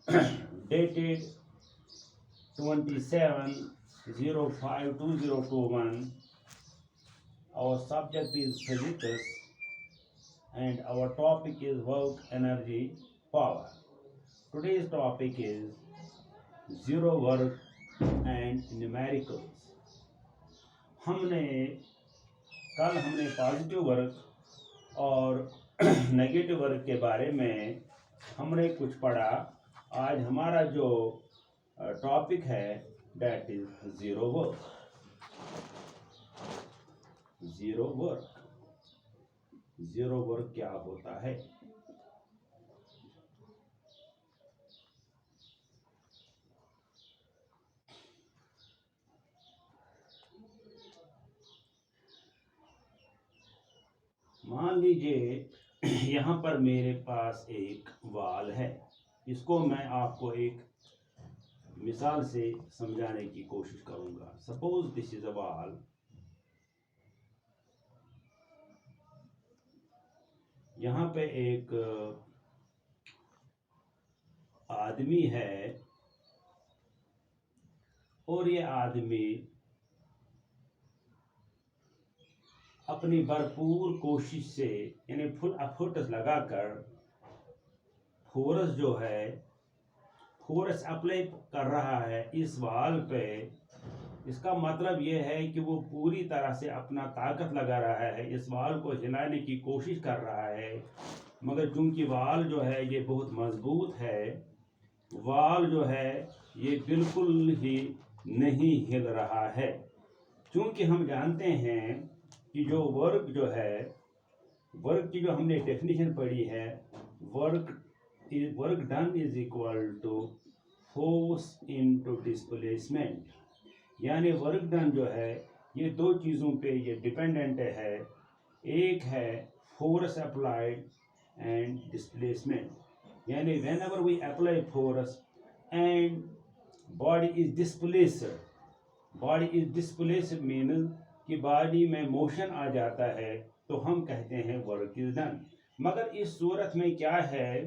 dated 27/05/2021. Our subject is physics and our topic is work, energy, power. Today's topic is zero work and numericals. हमने positive work और negative work के बारे में हमने कुछ पढ़ा। आज हमारा जो टॉपिक है that is zero work. Zero work क्या होता है? मान लीजिए यहाँ पर मेरे पास एक वाल है। इसको मैं आपको एक मिसाल से समझाने की कोशिश करूंगा। सपोज दिस इज अ वाल। यहाँ पे एक आदमी है और ये आदमी अपनी भरपूर कोशिश से यानी फुल एफर्ट्स लगाकर फोर्स अप्लाई कर रहा है इस वाल पे। इसका मतलब ये है कि वो पूरी तरह से अपना ताकत लगा रहा है, इस वाल को हिलाने की कोशिश कर रहा है। मगर चूंकि वाल जो है ये बहुत मजबूत है, वाल जो है ये बिल्कुल ही नहीं हिल रहा है। चूंकि हम जानते हैं कि जो वर्क की जो हमने डेफिनेशन पढ़ी है, work done is equal to force into displacement. यानी वर्क डन जो है ये दो चीज़ों पे ये डिपेंडेंट है। एक है फोर्स अप्लाइड एंड डिस्प्लेसमेंट। यानी whenever we apply force and body is displaced mean कि बॉडी में मोशन आ जाता है, तो हम कहते हैं वर्क इज डन। मगर इस सूरत में क्या है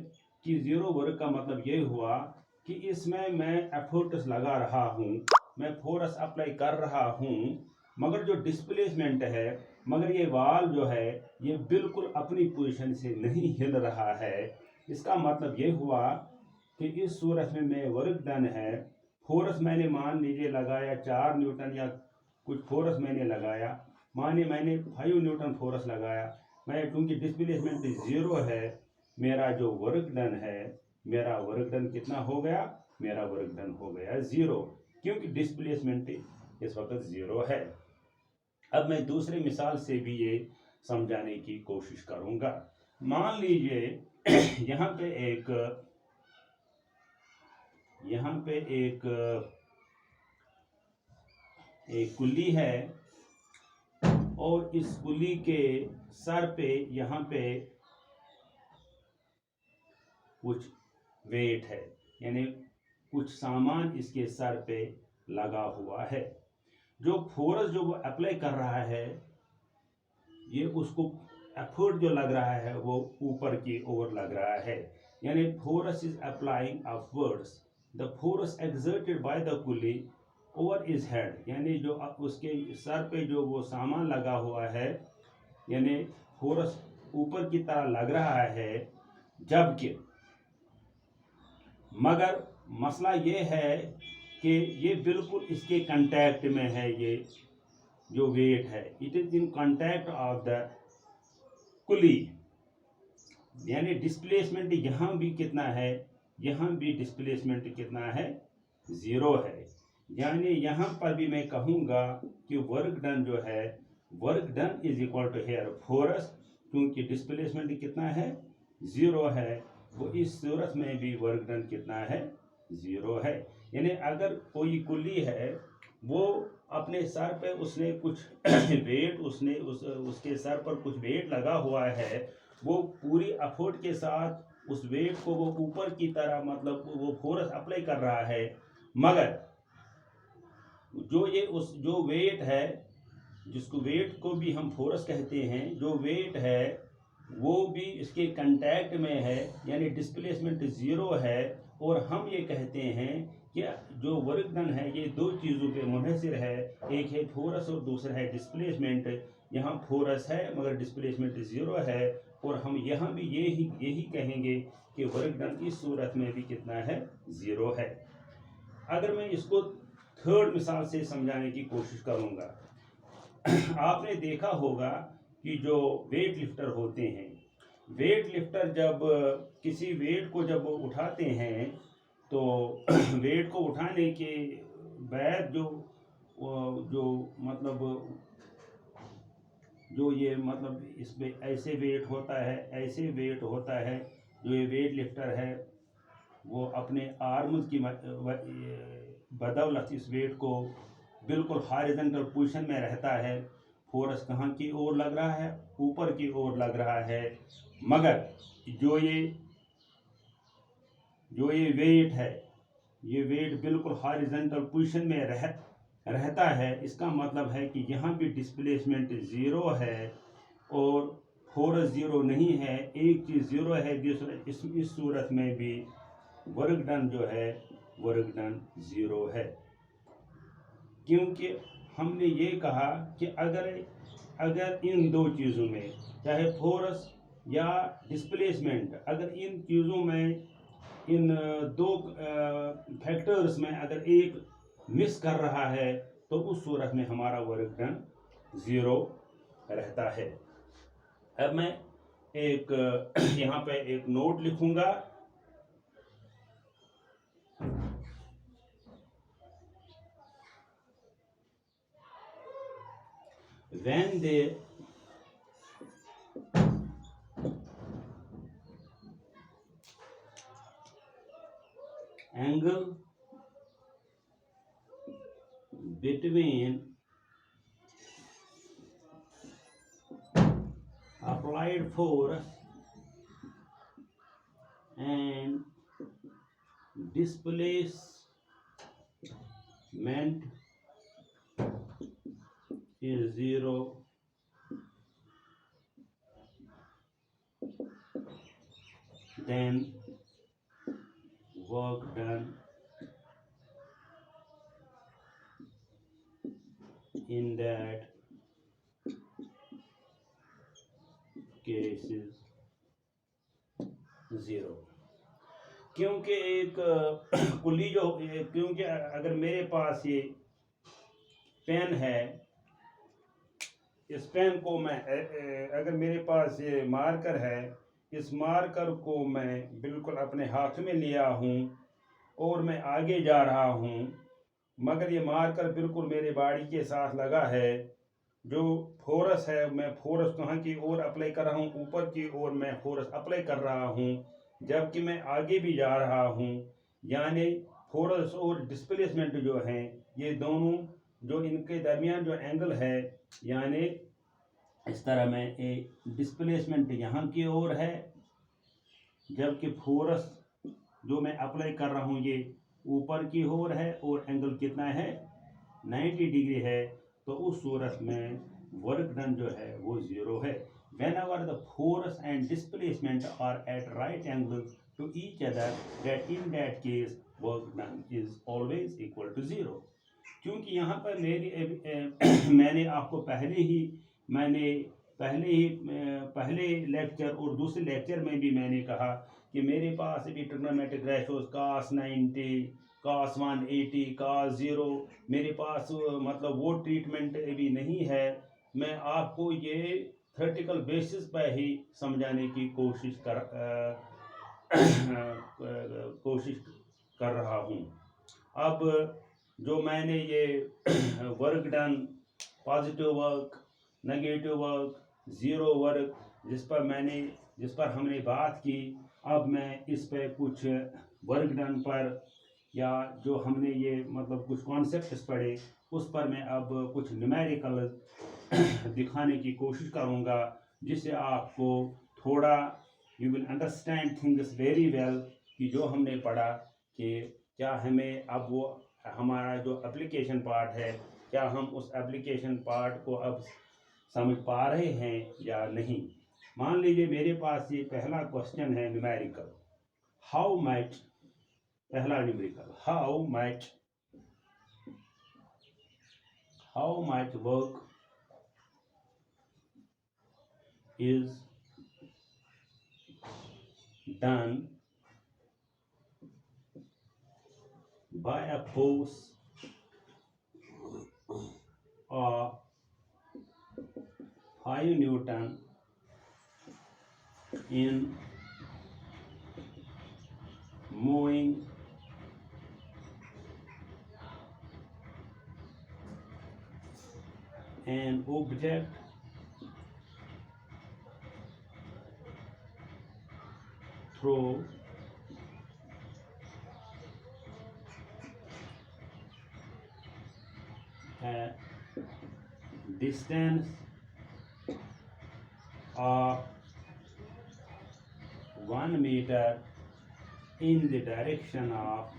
कि जीरो वर्क का मतलब ये हुआ कि इसमें मैं एफर्ट्स लगा रहा हूँ, मैं फोर्स अप्लाई कर रहा हूँ, मगर जो डिस्प्लेसमेंट है, मगर ये वाल जो है ये बिल्कुल अपनी पोजीशन से नहीं हिल रहा है। इसका मतलब ये हुआ कि इस सूरत में मैं वर्क डन है। फोर्स मैंने मान लीजिए लगाया 4 न्यूटन या कुछ फोर्स मैंने लगाया, माने मैंने 5 न्यूटन फोर्स लगाया। मैं क्योंकि डिस्प्लेसमेंट जीरो है, मेरा जो वर्क डन है, मेरा वर्क डन कितना हो गया? मेरा वर्क डन हो गया जीरो, क्योंकि डिस्प्लेसमेंट इस वक्त जीरो है। अब मैं दूसरी मिसाल से भी ये समझाने की कोशिश करूंगा। मान लीजिए यहाँ पे एक कुल्ली है और इस कुल्ली के सर पे यहाँ पे कुछ वेट है, यानी कुछ सामान इसके सर पे लगा हुआ है। जो फोर्स जो वो अप्लाई कर रहा है, ये उसको एफर्ट जो लग रहा है वो ऊपर की ओर लग रहा है। यानी force is applying upwards. The force exerted by the coolie over his head. यानी जो उसके सर पे जो वो सामान लगा हुआ है, यानी फोर्स ऊपर की तरह लग रहा है, जबकि मगर मसला ये है कि ये बिल्कुल इसके कांटेक्ट में है। ये जो वेट है it is in contact of the coolie. यानी डिस्प्लेसमेंट यहाँ भी कितना है? यहाँ भी डिस्प्लेसमेंट कितना है? जीरो है। यानी यहाँ पर भी मैं कहूँगा कि वर्क डन जो है, work done is equal to here force, क्योंकि डिस्प्लेसमेंट कितना है? जीरो है। वो इस सूरत में भी वर्क डन कितना है? जीरो है। यानी अगर कोई कुल्ली है, वो अपने सर पे उसने कुछ वेट उसके सर पर कुछ वेट लगा हुआ है, वो पूरी एफर्ट के साथ उस वेट को वो ऊपर की तरह मतलब वो फोर्स अप्लाई कर रहा है, मगर जो वेट है, जिसको वेट को भी हम फोर्स कहते हैं, जो वेट है वो भी इसके कांटेक्ट में है, यानी डिस्प्लेसमेंट जीरो है। और हम ये कहते हैं कि जो वर्क डन है ये दो चीज़ों पे मुनहसर है, एक है फोर्स और दूसरा है डिस्प्लेसमेंट। यहाँ फोर्स है मगर डिस्प्लेसमेंट ज़ीरो है, और हम यहाँ भी यही कहेंगे कि वर्क डन इस सूरत में भी कितना है, ज़ीरो है। अगर मैं इसको थर्ड मिसाल से समझाने की कोशिश करूँगा, आपने देखा होगा कि जो वेट लिफ्टर होते हैं, वेट लिफ्टर जब किसी वेट को जब उठाते हैं तो वेट को उठाने के बाद जो मतलब जो ये मतलब इसमें ऐसे वेट होता है, ऐसे वेट होता है, जो ये वेट लिफ्टर है वो अपने आर्म्स की बदौलत इस वेट को बिल्कुल हॉरिजॉन्टल पोजीशन में रहता है। फोर्स कहाँ की ओर लग रहा है, ऊपर की ओर लग रहा है, मगर जो ये वेट है, ये वेट बिल्कुल हॉरिजॉन्टल पोजीशन में रहता है। इसका मतलब है कि यहाँ भी डिस्प्लेसमेंट ज़ीरो है और फोर्स ज़ीरो नहीं है, एक चीज़ ज़ीरो है। इस सूरत में भी वर्क डन जो है, वर्क डन ज़ीरो है, क्योंकि हमने ये कहा कि अगर इन दो चीज़ों में, चाहे फोर्स या डिस्प्लेसमेंट, अगर इन चीज़ों में, इन दो फैक्टर्स में अगर एक मिस कर रहा है तो उस सूरत में हमारा वर्क डन ज़ीरो रहता है। अब मैं एक यहाँ पे एक नोट लिखूंगा। When the angle between applied force and displacement is zero, then work done in that case is zero. क्योंकि एक कुली क्योंकि अगर मेरे पास ये पेन है, इस पेन को मैं अगर मेरे पास ये मार्कर है, इस मार्कर को मैं बिल्कुल अपने हाथ में लिया हूँ और मैं आगे जा रहा हूँ, मगर ये मार्कर बिल्कुल मेरे बॉडी के साथ लगा है। जो फोर्स है, मैं फोर्स कहाँ की ओर अप्लाई कर रहा हूँ, ऊपर की ओर मैं फोर्स अप्लाई कर रहा हूँ, जबकि मैं आगे भी जा रहा हूँ। यानी फोर्स और डिस्प्लेसमेंट जो हैं, ये दोनों जो इनके दरमियान जो एंगल है, यानी इस तरह में एक डिस्प्लेसमेंट यहाँ की ओर है, जबकि फोर्स जो मैं अप्लाई कर रहा हूँ ये ऊपर की ओर है, और एंगल कितना है, 90 डिग्री है। तो उस सूरत में वर्क डन जो है वो ज़ीरो है। Whenever the force and displacement are at right angle to each other, that in that case work done is always equal to zero। क्योंकि यहाँ पर मैंने आपको पहले लेक्चर और दूसरे लेक्चर में भी मैंने कहा कि मेरे पास भी trigonometric ratios cos 90, cos 180, cos 0 मेरे पास मतलब वो ट्रीटमेंट भी नहीं है। मैं आपको ये थ्योरेटिकल बेसिस पर ही समझाने की कोशिश कर रहा हूँ। अब जो मैंने ये work done, positive work, negative work, zero work, जिस पर हमने बात की, अब मैं इस पे कुछ वर्क डन पर, या जो हमने ये मतलब कुछ कॉन्सेप्ट्स पढ़े, उस पर मैं अब कुछ न्यूमेरिकल दिखाने की कोशिश करूँगा, जिससे आपको थोड़ा you will understand things very well कि जो हमने पढ़ा कि क्या हमें अब वो हमारा जो एप्लीकेशन पार्ट है, क्या हम उस एप्लीकेशन पार्ट को अब समझ पा रहे हैं या नहीं। मान लीजिए मेरे पास ये पहला क्वेश्चन है न्यूमेरिकल, हाउ मच पहला numerical, how much work is done by a force of 5 Newton in moving an object through a distance of 1 meter in the direction of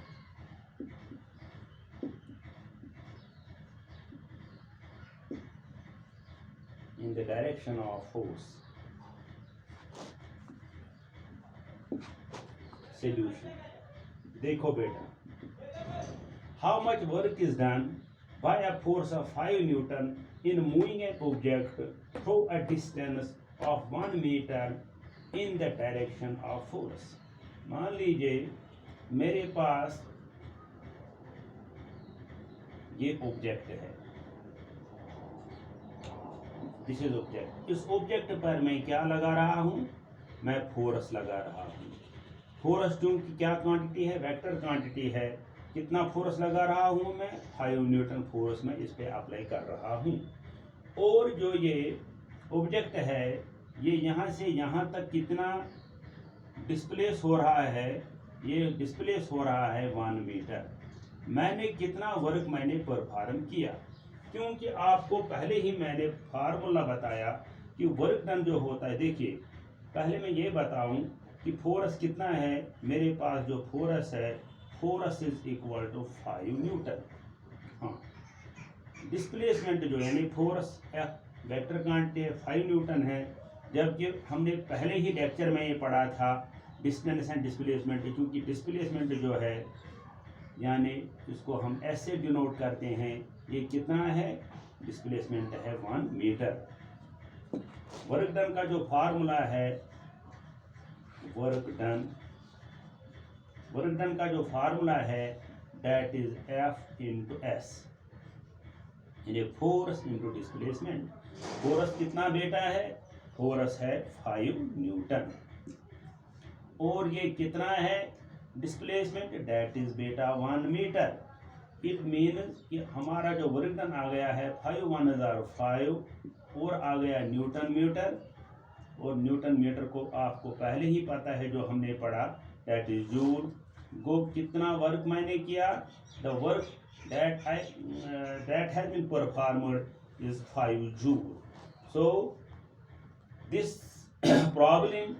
force. Solution, देखो बेटा, how much work is done by a force of 5 Newton in moving an object through a distance of 1 meter in the direction of force. मान लीजिए मेरे पास ये object है, this is object. इस object पर मैं क्या लगा रहा हूं? मैं फोर्स लगा रहा हूं। फोर्स क्योंकि क्या क्वांटिटी है? वेक्टर क्वांटिटी है। कितना फोर्स लगा रहा हूं मैं? 5 न्यूटन फोर्स में इस पे अप्लाई कर रहा हूं। और जो ये ऑब्जेक्ट है ये यहाँ से यहाँ तक कितना डिस्प्लेस हो रहा है? ये डिस्प्लेस हो रहा है 1 मीटर। मैंने कितना वर्क मैंने परफॉर्म किया? क्योंकि आपको पहले ही मैंने फार्मूला बताया कि वर्क डन जो होता है, देखिए पहले मैं ये बताऊं कि फोर्स कितना है। मेरे पास जो फोर्स है, force is equal to 5 newton. हाँ, डिस्प्लेसमेंट जो यानी फोर्स वेक्टर क्वांटिटी 5 न्यूटन है। जबकि हमने पहले ही लेक्चर में ये पढ़ा था डिस्टेंस एंड डिस्प्लेसमेंट, क्योंकि डिस्प्लेसमेंट जो है यानी इसको हम ऐसे डिनोट करते हैं, ये कितना है? डिस्प्लेसमेंट है 1 मीटर। वर्क डन का जो फार्मूला है, वर्क डन का जो फार्मूला है that is F into S, यानी फोर्स इंटू डिस्प्लेसमेंट। फोर्स कितना बेटा है? फोर्स है 5 न्यूटन। और ये कितना है? डिस्प्लेसमेंट दैट इज बेटा 1 मीटर। इट मीन्स कि हमारा जो वर्क डन आ गया है 5 1 5 और आ गया न्यूटन मीटर। और न्यूटन मीटर को आपको पहले ही पता है जो हमने पढ़ा, दैट इज जूल। गो कितना वर्क मैंने किया? The work that has been performed is 5 joule. So this problem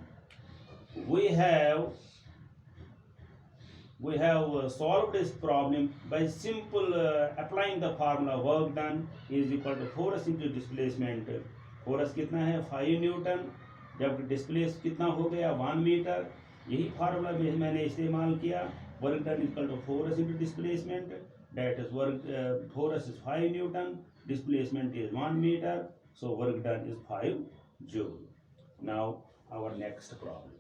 we have solved this problem by simple applying the formula work done is equal to force into displacement। Force कितना है? 5 Newton. जब displace कितना हो गया? 1 metre. यही formula मैंने इस्तेमाल किया। Work done equal to force into displacement, that is work force is 5 newton, displacement is 1 metre, so work done is 5 joule. Now our next problem.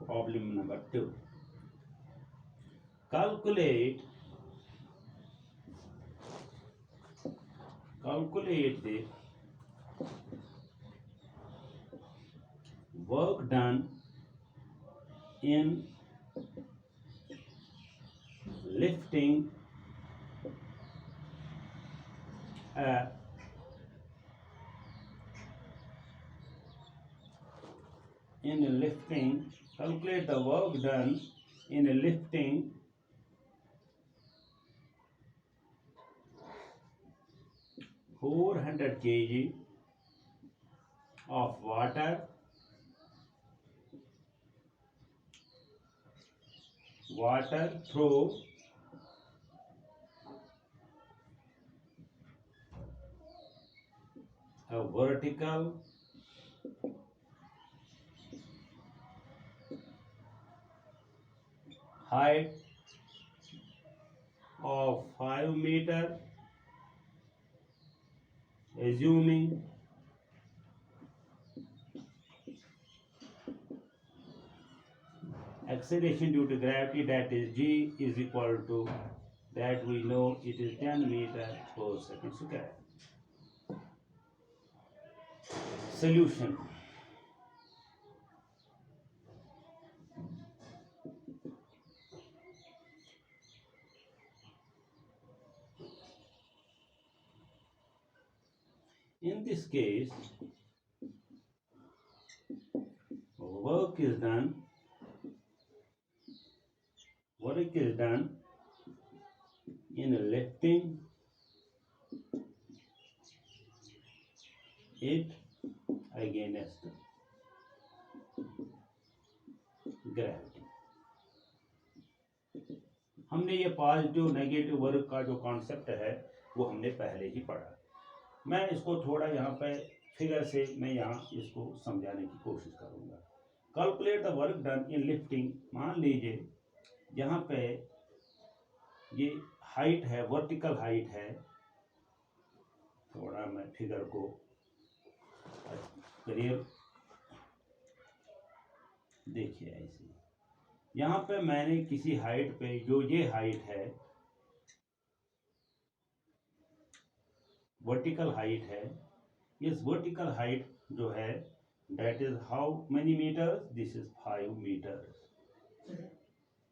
Problem number 2. Calculate the work done in lifting a calculate the work done in lifting 400 kg of water water through a vertical height of 5 meter, assuming acceleration due to gravity, that is g, is equal to, that we know it is 10 meter per second square. Solution. In this case, work is done in lifting it against gravity. हमने ये positive negative work का जो concept है वो हमने पहले ही पढ़ा। मैं इसको थोड़ा यहाँ पे फिगर से मैं यहाँ इसको समझाने की कोशिश करूँगा। Calculate the work done in lifting. मान लीजिए यहाँ पे ये हाइट है, वर्टिकल हाइट है, थोड़ा मैं फिगर को क्लियर देखिए। ऐसे यहाँ पे मैंने किसी हाइट पे, जो ये हाइट है, वर्टिकल हाइट है, इस वर्टिकल हाइट जो है that is how many meters? This is 5 meters।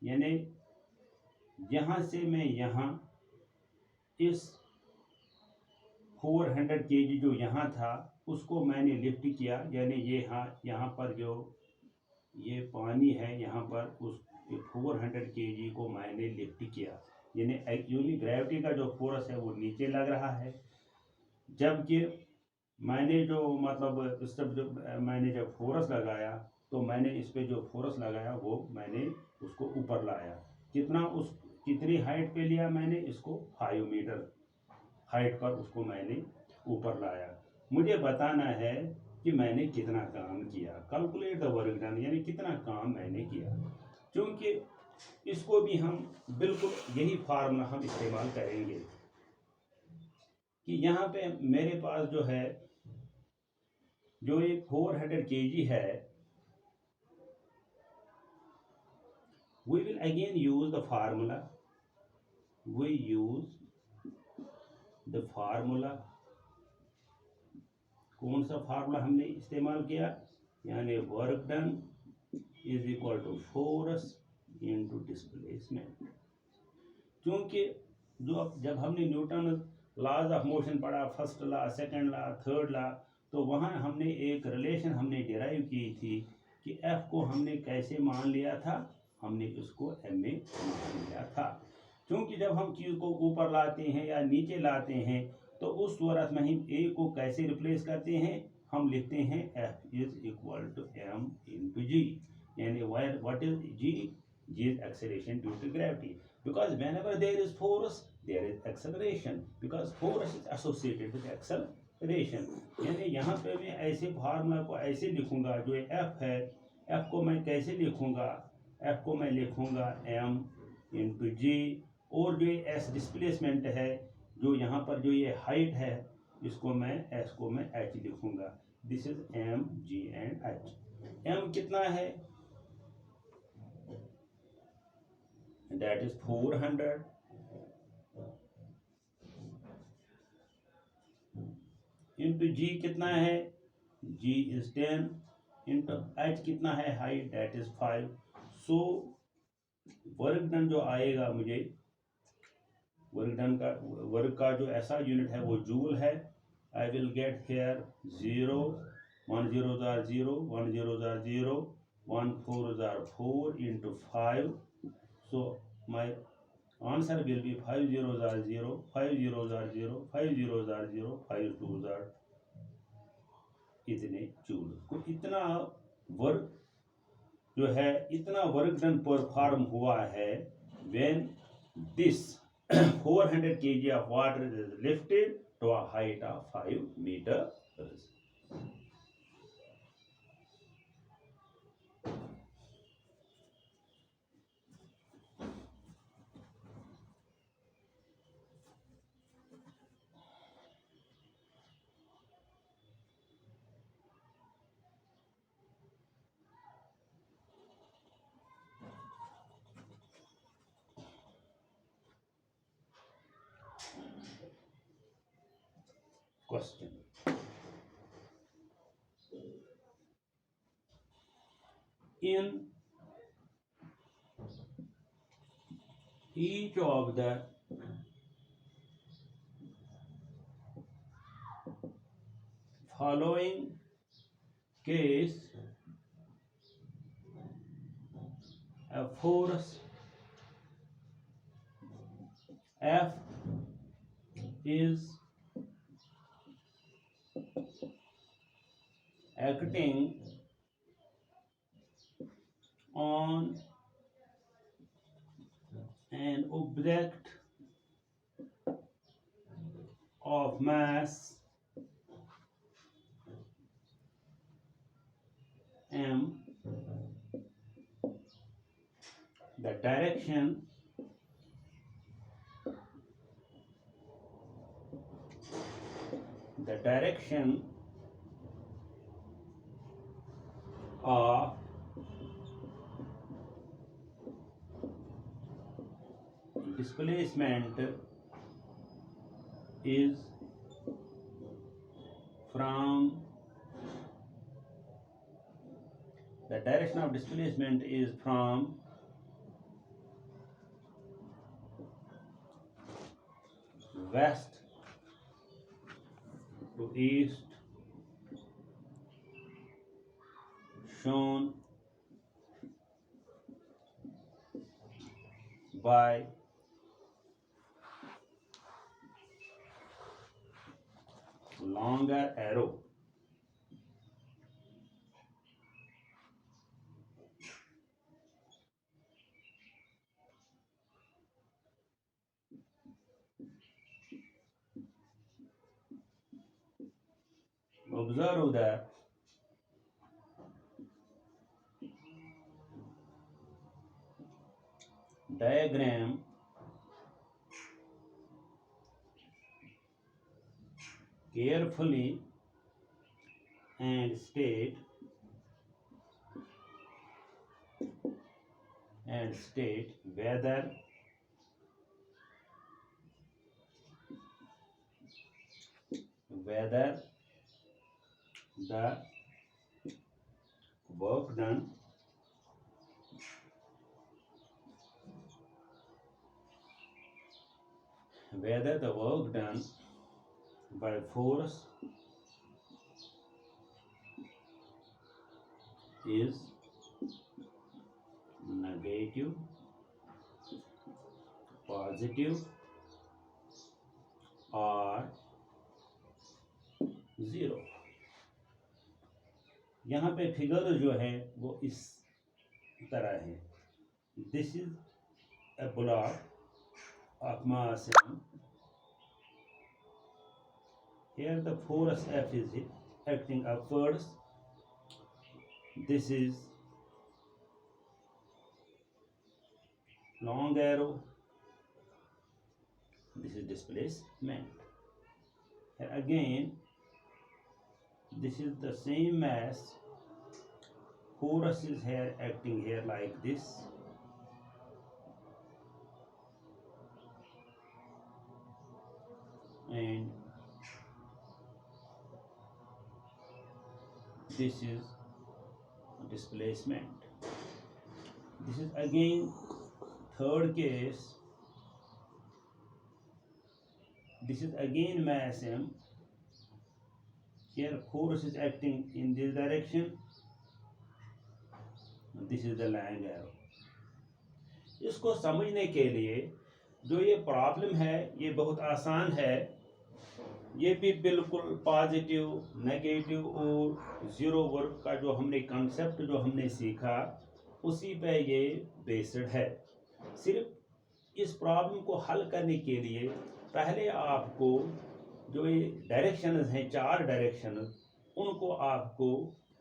यानी यहाँ से मैं यहाँ इस 400 kg जो यहाँ था उसको मैंने लिफ्ट किया। यानी ये यहाँ पर जो ये पानी है यहाँ पर उस 400 kg को मैंने लिफ्ट किया। यानी एक्चुअली ग्रेविटी का जो फोर्स है वो नीचे लग रहा है, जबकि मैंने जो मतलब इस सब जब मैंने जब फोर्स लगाया तो मैंने इस पे जो फोर्स लगाया वो मैंने उसको ऊपर लाया। कितनी हाइट पे लिया मैंने इसको? 5 मीटर हाइट पर उसको मैंने ऊपर लाया। मुझे बताना है कि मैंने कितना काम किया। कैलकुलेट द वर्क डन, यानी कितना काम मैंने किया। क्योंकि इसको भी हम बिल्कुल यही फार्मूला हम इस्तेमाल करेंगे कि यहाँ पे मेरे पास जो है जो ये 400 kg है, we will again use the formula। we use the formula। कौन सा फार्मूला हमने इस्तेमाल किया? यानी work done is equal to force into displacement. क्योंकि जब हमने न्यूटन लॉज ऑफ मोशन पढ़ा, first law, second law, third law, तो वहाँ हमने एक रिलेशन हमने डिराइव की थी कि एफ को हमने कैसे मान लिया था? हमने इसको एम ए मान लिया था। क्योंकि जब हम चीज़ को ऊपर लाते हैं या नीचे लाते हैं तो उस सूरत में हम ए को कैसे रिप्लेस करते हैं? हम लिखते हैं F is equal to M into G. यानी what is G? G is acceleration due to gravity, because whenever there is force there is acceleration, because force is associated with acceleration. यानी यहाँ पे मैं ऐसे फार्मूला को ऐसे लिखूंगा, जो एफ है, एफ को मैं कैसे लिखूंगा? एफ को मैं लिखूंगा एम इंटू जी, और जो एस डिस्प्लेसमेंट है, जो यहाँ पर जो ये हाइट है, इसको मैं एस को मैं एच लिखूंगा। This is M G and H. M कितना है? दैट इज 400 इंटू जी कितना है? जी इज 10 इंटू एच कितना है? Height, that is 5। So work done जो आएगा मुझे, वर्क का जो ऐसा यूनिट है वो जूल है। I will get here 0, 1 0 0, 1 0 0, 1 4 4 into 5। So my answer will be 5 0 0, 5 0 0, 5 0 0, 5 2 इतने जूल। तो इतना वर्क जो है इतना वर्क डन परफॉर्म हुआ है when this 400 kg of water is lifted to a height of 5 meters. Question. In each of the following case, a force F is acting on an object of mass m. The direction of displacement is from west to east, shown by longer arrow. Observe the diagram carefully and state whether the work done by force is negative, positive or zero. यहाँ पे figure जो है वो इस तरह है. This is a block of mass m. Here the force F is acting upwards. This is long arrow. This is displacement. And again, this is the same mass. Force is here acting here like this. And this is displacement. This is again third case. This is again mass m. Here force is acting in this direction. This is the long arrow. इसको समझने के लिए जो ये problem है ये बहुत आसान है. ये भी बिल्कुल पॉजिटिव, नेगेटिव और जीरो वर्क का जो हमने कंसेप्ट जो हमने सीखा उसी पे ये बेस्ड है। सिर्फ इस प्रॉब्लम को हल करने के लिए पहले आपको जो ये डायरेक्शंस हैं, 4 डायरेक्शंस, उनको आपको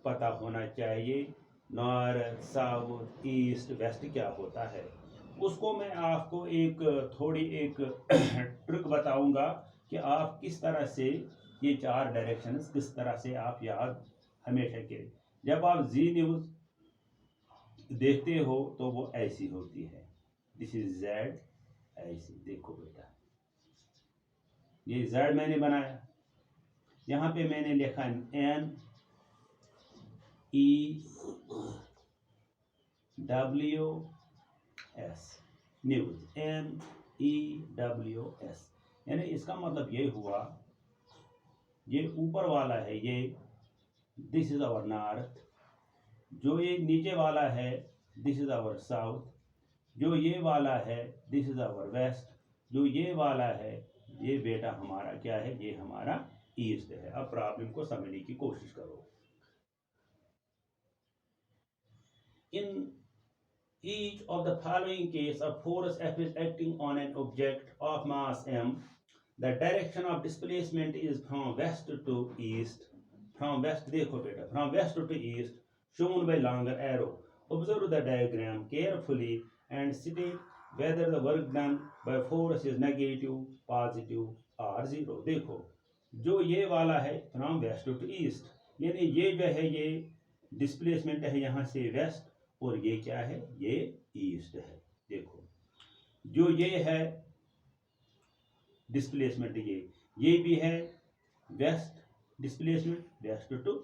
पता होना चाहिए। नॉर्थ, साउथ, ईस्ट, वेस्ट क्या होता है। उसको मैं आपको एक ट्रिक बताऊंगा कि आप किस तरह से ये 4 डायरेक्शंस किस तरह से आप याद हमेशा करें। जब आप जी न्यूज़ देखते हो तो वो ऐसी होती है, दिस इज जेड, ऐसी देखो बेटा, ये जेड मैंने बनाया, यहाँ पे मैंने लिखा N E W S, news, N E W S, यानी इसका मतलब ये हुआ, ये ऊपर वाला है ये, दिस इज आवर नॉर्थ, जो ये नीचे वाला है दिस इज आवर साउथ, जो ये वाला है दिस इज आवर वेस्ट, जो ये वाला है ये बेटा हमारा क्या है, ये हमारा ईस्ट है। अब प्रॉब्लम को समझने की कोशिश करो। इन each of the following case a force F is acting on an object of mass m, the direction of displacement is from west to east, from west देखो बेटा, from west to east shown by longer arrow. Observe the diagram carefully and state whether the work done by force is negative, positive or zero. देखो जो ये वाला है from west to east, यानी ये जो है ये डिस्प्लेसमेंट है यहाँ से वेस्ट, और ये क्या है, ये ईस्ट है। देखो जो ये है डिस्प्लेसमेंट, ये भी है west displacement, west to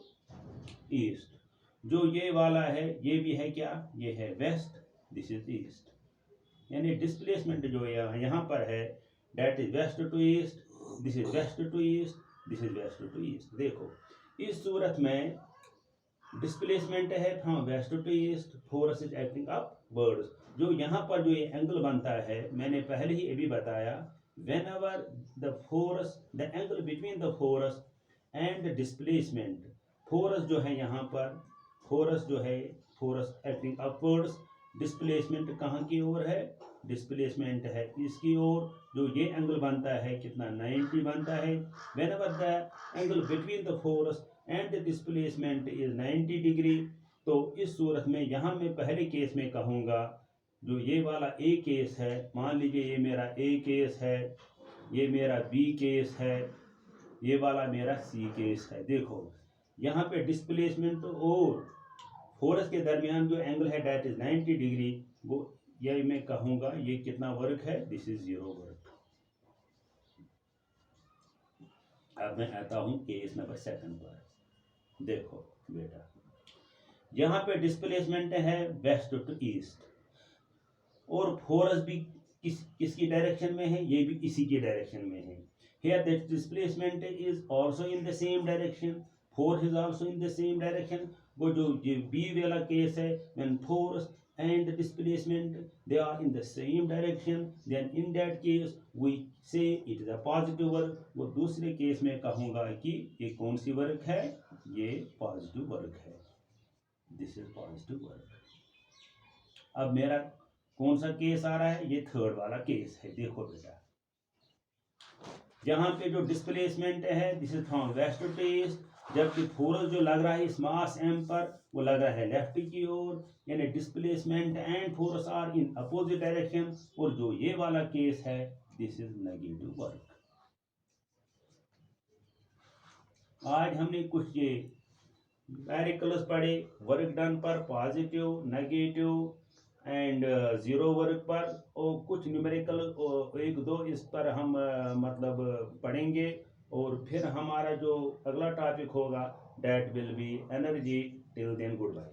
east. जो ये वाला है ये भी है क्या, ये है वेस्ट, दिस इज ईस्ट। यानी डिस्प्लेसमेंट जो यहाँ पर है that is west to east, this is west to east, this is west to east. देखो इस सूरत में डिस्प्लेसमेंट है from west to east, force is acting upwards. जो यहाँ पर जो ये एंगल बनता है मैंने पहले ही अभी बताया, when ever the force, the angle between the force and the displacement, force जो है यहाँ पर, फोर्स जो है फोर्स एक्टिंग अपवर्ड्स, डिस्प्लेसमेंट कहाँ की ओर है, डिस्प्लेसमेंट है इसकी ओर। जो ये एंगल बनता है कितना, 90 बनता है। When ever the angle between the force and the displacement is 90 degree, तो इस सूरत में यहाँ मैं पहले केस में कहूँगा, जो ये वाला ए केस है, मान लीजिए ये मेरा ए केस है, ये मेरा बी केस है, ये वाला मेरा सी केस है। देखो यहाँ पे डिस्प्लेसमेंट और फोर्स के दरमियान जो एंगल है डेट इज 90 डिग्री, वो ये मैं कहूँगा ये कितना वर्क है, दिस इज 0 वर्क। अब मैं आता हूँ केस नंबर 2 पर। देखो बेटा यहाँ पे डिस्प्लेसमेंट है वेस्ट टू ईस्ट, और फोर्स भी किसकी डायरेक्शन में है, ये भी इसी की डायरेक्शन में है। Here that displacement is also in the same direction, force is also in the same direction. वो जो ये बी वाला केस है, when force and the displacement they are in the same direction, then in that case we say it is a positive work। वो दूसरे case में कहूँगा कि ये कौन सी वर्क है, ये पॉजिटिव वर्क है, दिस इज पॉजिटिव वर्क। अब मेरा कौन सा केस आ रहा है, ये 3rd वाला केस है। देखो बेटा यहाँ पे जो डिस्प्लेसमेंट है this is from west to east, जबकि फोर्स जो लग रहा है इस मास एम पर वो लग रहा है लेफ्ट की ओर, यानी displacement and force are in opposite direction. और जो ये वाला केस है दिस इज नेगेटिव वर्क। आज हमने कुछ ये न्यूमेरिकल्स पढ़े, वर्क डन पर, पॉजिटिव, नेगेटिव एंड 0 वर्क पर, और कुछ न्यूमेरिकल 1-2 इस पर हम मतलब पढ़ेंगे। और फिर हमारा जो अगला टॉपिक होगा that will be energy. Till then good bye.